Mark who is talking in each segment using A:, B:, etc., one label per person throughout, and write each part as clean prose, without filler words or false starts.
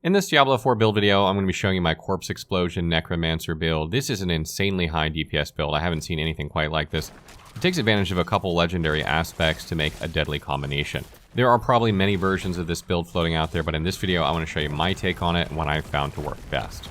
A: In this Diablo 4 build video, I'm going to be showing you my Corpse Explosion Necromancer build. This is an insanely high DPS build. I haven't seen anything quite like this. It takes advantage of a couple legendary aspects to make a deadly combination. There are probably many versions of this build floating out there, but in this video I want to show you my take on it and what I've found to work best.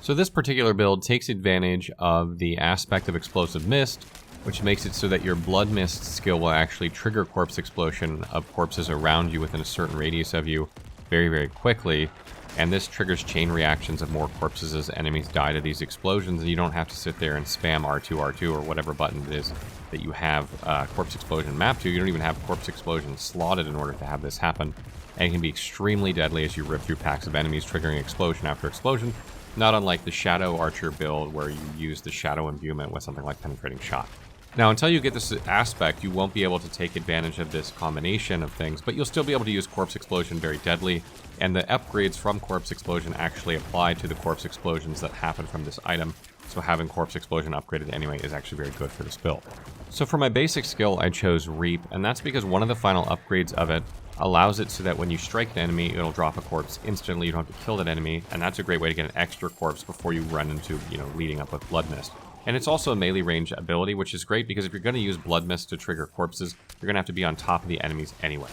A: So this particular build takes advantage of the aspect of Explosive Mist, which makes it so that your Blood Mist skill will actually trigger Corpse Explosion of corpses around you within a certain radius of you very, very quickly. And this triggers chain reactions of more corpses as enemies die to these explosions, and you don't have to sit there and spam R2, R2, or whatever button it is that you have Corpse Explosion mapped to. You don't even have Corpse Explosion slotted in order to have this happen. And it can be extremely deadly as you rip through packs of enemies, triggering explosion after explosion, not unlike the Shadow Archer build where you use the Shadow Imbuement with something like Penetrating Shot. Now, until you get this aspect, you won't be able to take advantage of this combination of things, but you'll still be able to use Corpse Explosion very deadly, and the upgrades from Corpse Explosion actually apply to the Corpse Explosions that happen from this item, so having Corpse Explosion upgraded anyway is actually very good for this build. So for my basic skill, I chose Reap, and that's because one of the final upgrades of it allows it so that when you strike an enemy, it'll drop a corpse instantly. You don't have to kill that enemy, and that's a great way to get an extra corpse before you run into, leading up with Blood Mist. And it's also a melee range ability, which is great because if you're going to use Blood Mist to trigger corpses, you're going to have to be on top of the enemies anyway.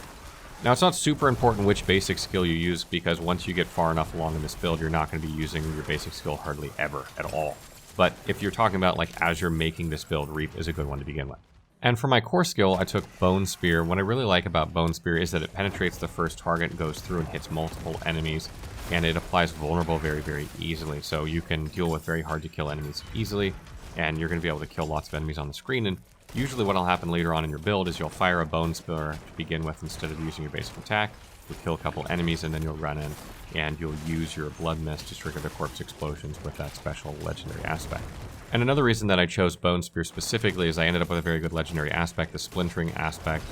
A: Now, it's not super important which basic skill you use, because once you get far enough along in this build, you're not going to be using your basic skill hardly ever at all. But if you're talking about, as you're making this build, Reap is a good one to begin with. And for my core skill, I took Bone Spear. What I really like about Bone Spear is that it penetrates the first target, goes through and hits multiple enemies, and it applies Vulnerable very, very easily. So you can deal with very hard to kill enemies easily, and you're going to be able to kill lots of enemies on the screen. And usually what will happen later on in your build is you'll fire a Bone Spear to begin with instead of using your basic attack. You'll kill a couple enemies, and then you'll run in, and you'll use your Blood Mist to trigger the Corpse Explosions with that special legendary aspect. And another reason that I chose Bone Spear specifically is I ended up with a very good legendary aspect, the Splittering Aspect,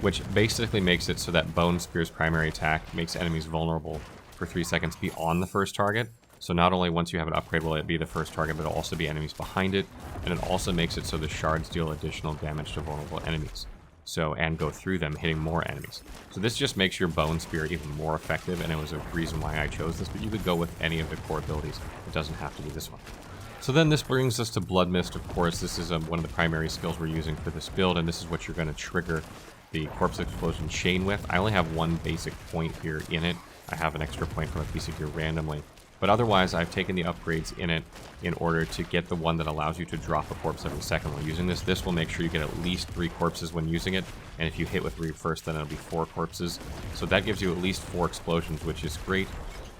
A: which basically makes it so that Bone Spear's primary attack makes enemies vulnerable for 3 seconds beyond the first target. So not only once you have an upgrade will it be the first target, but it'll also be enemies behind it, and it also makes it so the shards deal additional damage to vulnerable enemies. And go through them, hitting more enemies. So this just makes your Bone Spear even more effective, and it was a reason why I chose this, but you could go with any of the core abilities. It doesn't have to be this one. So then this brings us to Blood Mist, of course. This is one of the primary skills we're using for this build, and this is what you're going to trigger the Corpse Explosion chain with. I only have one basic point here in it. I have an extra point from a piece of gear randomly. But otherwise, I've taken the upgrades in it in order to get the one that allows you to drop a corpse every second while using this. This will make sure you get at least 3 corpses when using it, and if you hit with Reap first, then it'll be 4 corpses. So that gives you at least 4 explosions, which is great,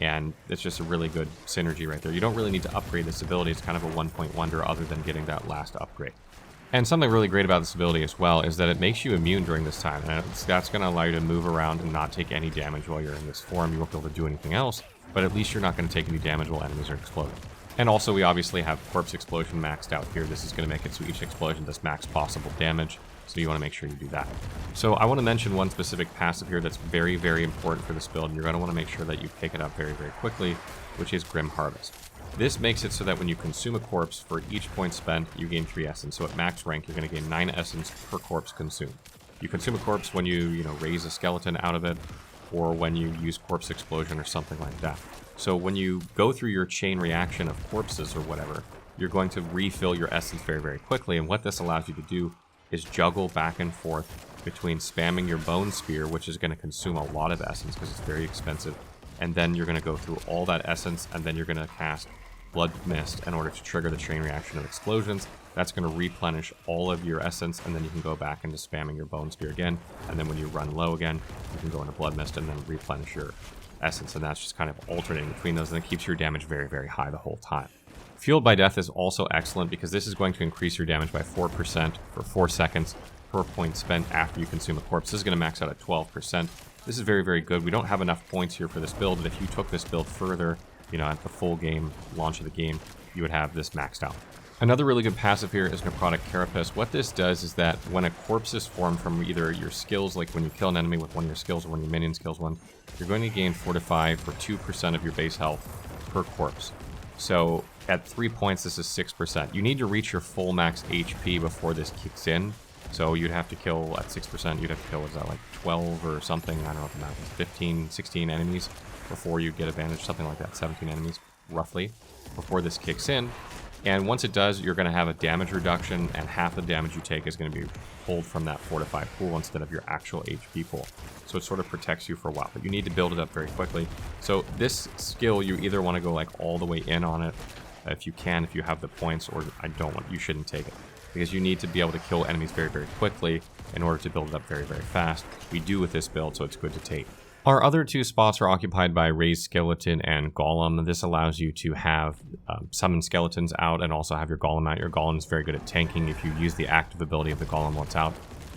A: and it's just a really good synergy right there. You don't really need to upgrade this ability. It's kind of a one-point wonder other than getting that last upgrade. And something really great about this ability as well is that it makes you immune during this time, and that's going to allow you to move around and not take any damage while you're in this form. You won't be able to do anything else, but at least you're not going to take any damage while enemies are exploding. And also, we obviously have Corpse Explosion maxed out here. This is going to make it so each explosion does max possible damage, so you want to make sure you do that. So I want to mention one specific passive here that's very, very important for this build, and you're going to want to make sure that you pick it up very, very quickly, which is Grim Harvest. This makes it so that when you consume a corpse, for each point spent, you gain 3 essence. So at max rank, you're going to gain 9 essence per corpse consumed. You consume a corpse when you raise a skeleton out of it, or when you use Corpse Explosion or something like that. So when you go through your chain reaction of corpses or whatever, you're going to refill your essence very, very quickly. And what this allows you to do is juggle back and forth between spamming your Bone Spear, which is going to consume a lot of essence because it's very expensive, and then you're going to go through all that essence, and then you're going to cast Blood Mist in order to trigger the chain reaction of explosions. That's going to replenish all of your essence, and then you can go back into spamming your Bone Spear again, and then when you run low again, you can go into Blood Mist and then replenish your essence, and that's just kind of alternating between those, and it keeps your damage very, very high the whole time. Fueled by Death is also excellent because this is going to increase your damage by 4% for 4 seconds per point spent after you consume a corpse. This is going to max out at 12%. This is very, very good. We don't have enough points here for this build, but if you took this build further, at the full game, launch of the game, you would have this maxed out. Another really good passive here is Necrotic Carapace. What this does is that when a corpse is formed from either your skills, like when you kill an enemy with one of your skills or when your minions kills one, you're going to gain fortify for 2% of your base health per corpse. So at 3 points, this is 6%. You need to reach your full max HP before this kicks in. So you'd have to kill, at 6%, you'd have to kill, 12 or something, I don't know if the math is 15, 16 enemies before you get advantage, something like that, 17 enemies, roughly, before this kicks in. And once it does, you're going to have a damage reduction, and half the damage you take is going to be pulled from that fortified pool instead of your actual HP pool. So it sort of protects you for a while, but you need to build it up very quickly. So this skill, you either want to go like all the way in on it, if you can, if you have the points, or you shouldn't take it. Because you need to be able to kill enemies very, very quickly in order to build it up very, very fast. We do with this build, so it's good to take. Our other two spots are occupied by Raised Skeleton and Golem. This allows you to have summon skeletons out and also have your Golem out. Your Golem is very good at tanking. If you use the active ability of the Golem once out,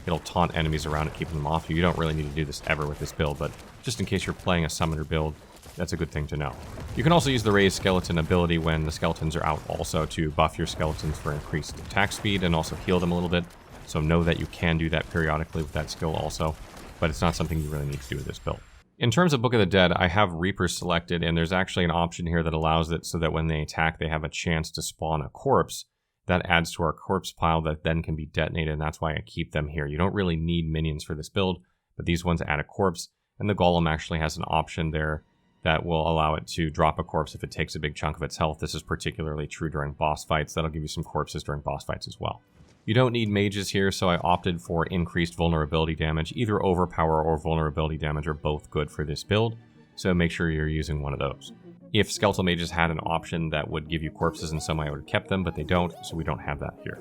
A: it'll taunt enemies around it, keeping them off you. You don't really need to do this ever with this build, but just in case you're playing a summoner build, that's a good thing to know. You can also use the Raised Skeleton ability when the skeletons are out also to buff your skeletons for increased attack speed and also heal them a little bit. So know that you can do that periodically with that skill also, but it's not something you really need to do with this build. In terms of Book of the Dead, I have Reapers selected, and there's actually an option here that allows it so that when they attack, they have a chance to spawn a corpse. That adds to our corpse pile that then can be detonated, and that's why I keep them here. You don't really need minions for this build, but these ones add a corpse, and the Golem actually has an option there that will allow it to drop a corpse if it takes a big chunk of its health. This is particularly true during boss fights. That'll give you some corpses during boss fights as well. You don't need mages here, so I opted for increased vulnerability damage. Either overpower or vulnerability damage are both good for this build, so make sure you're using one of those. If skeletal mages had an option that would give you corpses in some way, I would have kept them, but they don't, so we don't have that here.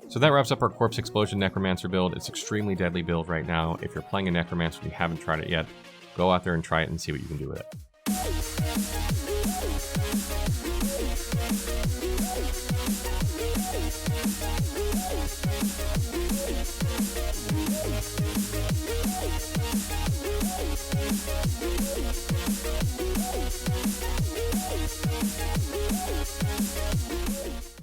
A: So that wraps up our Corpse Explosion Necromancer build. It's extremely deadly build right now. If you're playing a Necromancer and you haven't tried it yet, go out there and try it and see what you can do with it.